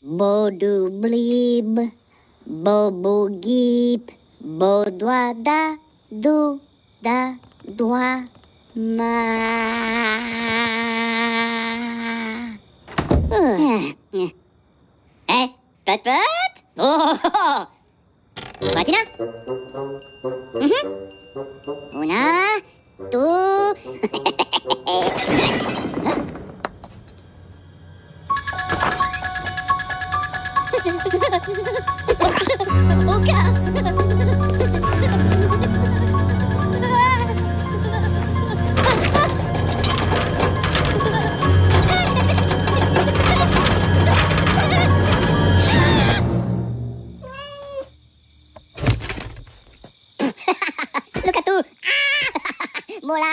Bodu blib, bobu gib, bodwa da, du, da, dwa, ma. Pet. Oh, Martina. Una, tu. Oka. Look at tu. Bola.